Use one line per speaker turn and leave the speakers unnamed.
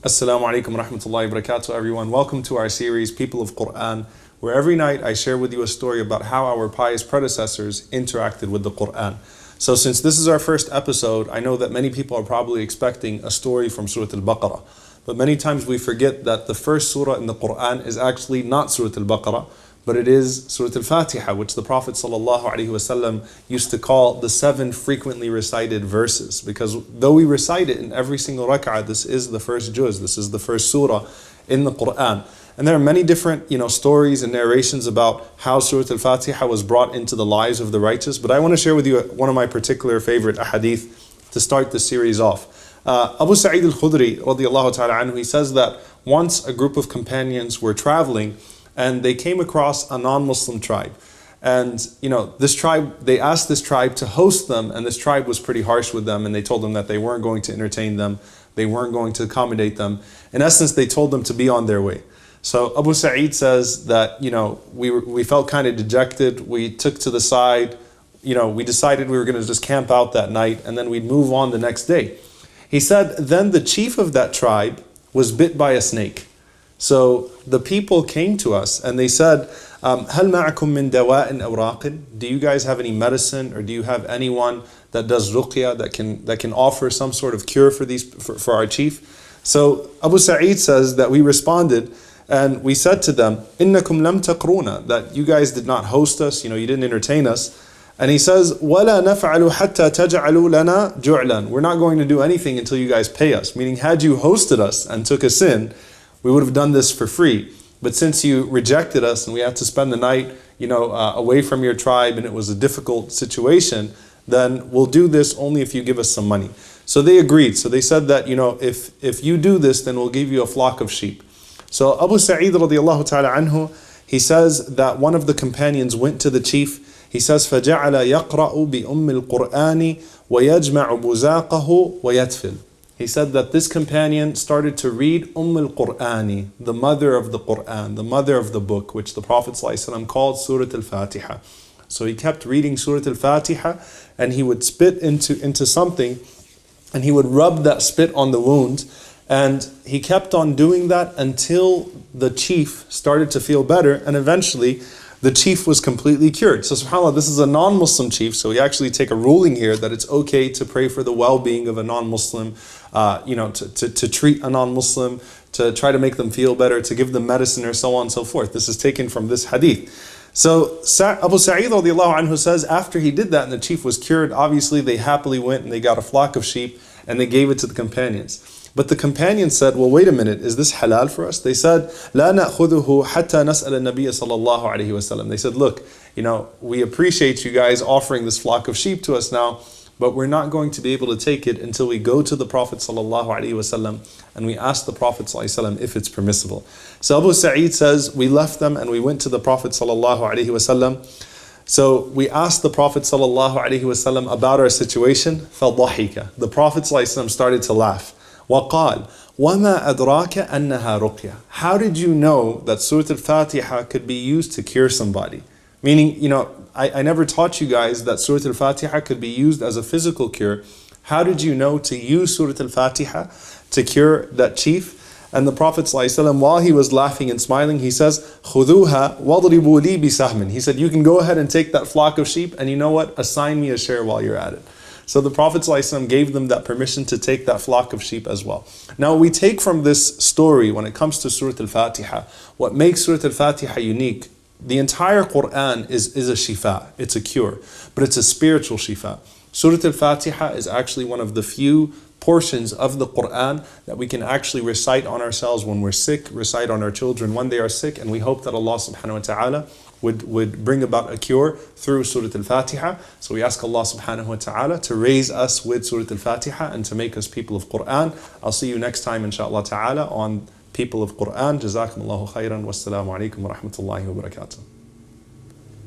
Assalamu alaikum wa rahmatullahi wa barakatuh, everyone. Welcome to our series, People of Quran, where every night I share with you a story about how our pious predecessors interacted with the Quran. So since this is our first episode, I know that many people are probably expecting a story from Surah Al-Baqarah. But many times we forget that the first surah in the Quran is actually not Surah Al-Baqarah, but it is Surah Al-Fatihah, which the Prophet ﷺ used to call the 7 frequently recited verses. Because though we recite it in every single rak'ah, this is the first juz, this is the first surah in the Quran. And there are many different stories and narrations about how Surah Al-Fatihah was brought into the lives of the righteous. But I want to share with you one of my particular favorite ahadith to start the series off. Abu Sa'id al-Khudri, radiallahu ta'ala anhu, he says that once a group of companions were traveling and they came across a non-Muslim tribe. And this tribe, they asked this tribe to host them, and this tribe was pretty harsh with them, and they told them that they weren't going to entertain them, they weren't going to accommodate them. In essence, they told them to be on their way. So Abu Sa'id says that, we felt kind of dejected. We took to the side, we decided we were going to just camp out that night, and then we'd move on the next day. He said, then the chief of that tribe was bit by a snake. So the people came to us and they said, هل معكم من دواء أو راق? Do you guys have any medicine, or do you have anyone that does ruqya, that can offer some sort of cure for our chief? So Abu Sa'id says that we responded and we said to them, إنكم لم تقرونا, that you guys did not host us, you didn't entertain us. And he says, وَلَا نَفْعَلُ حَتَّى تَجْعَلُوا لَنَا جُعْلًا. We're not going to do anything until you guys pay us. Meaning, had you hosted us and took us in, we would have done this for free. But since you rejected us and we had to spend the night, away from your tribe, and it was a difficult situation, then we'll do this only if you give us some money. So they agreed. So they said that, if you do this, then we'll give you a flock of sheep. So Abu Sa'id radiallahu ta'ala anhu, he says that one of the companions went to the chief. He says, فَجَعَلَ يَقْرَأُ بِأُمِّ الْقُرْآنِ وَيَجْمَعُ بُزَاقَهُ وَيَتْفِلُ. He said that this companion started to read al-Qur'ani, the mother of the Qur'an, the mother of the book, which the Prophet ﷺ called Surah Al-Fatihah. So he kept reading Surah Al-Fatihah, and he would spit into something, and he would rub that spit on the wound, and he kept on doing that until the chief started to feel better, and eventually the chief was completely cured. So subhanAllah, this is a non-Muslim chief, so we actually take a ruling here that it's okay to pray for the well-being of a non-Muslim, to treat a non-Muslim, to try to make them feel better, to give them medicine, or so on and so forth. This is taken from this hadith. So Abu Sa'id radiallahu anhu says, after he did that and the chief was cured, obviously they happily went and they got a flock of sheep and they gave it to the companions. But the companions said, well, wait a minute, is this halal for us? They said, لا نأخذه حتى نسأل النبي صلى الله عليه وسلم. They said, look, we appreciate you guys offering this flock of sheep to us now, but we're not going to be able to take it until we go to the Prophet sallallahu alaihi wasallam and we ask the Prophet sallallahu alaihi wasallam if it's permissible. So Abu Sa'id says, we left them and we went to the Prophet sallallahu alaihi wasallam. So we asked the Prophet sallallahu alaihi wasallam about our situation. فَضَحِكَ. The Prophet sallallahu alaihi wasallam started to laugh. وَقَالْ وَمَا أَدْرَاكَ أَنَّهَا رُقْيَةٌ. How did you know that Surah Al-Fatihah could be used to cure somebody? Meaning, I never taught you guys that Surah Al-Fatihah could be used as a physical cure. How did you know to use Surah Al-Fatihah to cure that chief? And the Prophet ﷺ, while he was laughing and smiling, he says, خُذُوهَا وَضْرِبُوا لِي بِسَهْمٍ. He said, you can go ahead and take that flock of sheep, and you know what? Assign me a share while you're at it. So the Prophet ﷺ gave them that permission to take that flock of sheep as well. Now we take from this story, when it comes to Surah Al-Fatihah, what makes Surah Al-Fatihah unique. The entire Quran is a shifa, it's a cure, but it's a spiritual shifa. Surah Al-Fatihah is actually one of the few portions of the Quran that we can actually recite on ourselves when we're sick, recite on our children when they are sick, and we hope that Allah subhanahu wa ta'ala would bring about a cure through Surah Al-Fatihah. So we ask Allah subhanahu wa ta'ala to raise us with Surah Al-Fatihah and to make us people of Quran. I'll see you next time inshaAllah ta'ala on People of Quran. Jazakumullahu khairan. Wassalamu alaikum wa rahmatullahi wa barakatuh.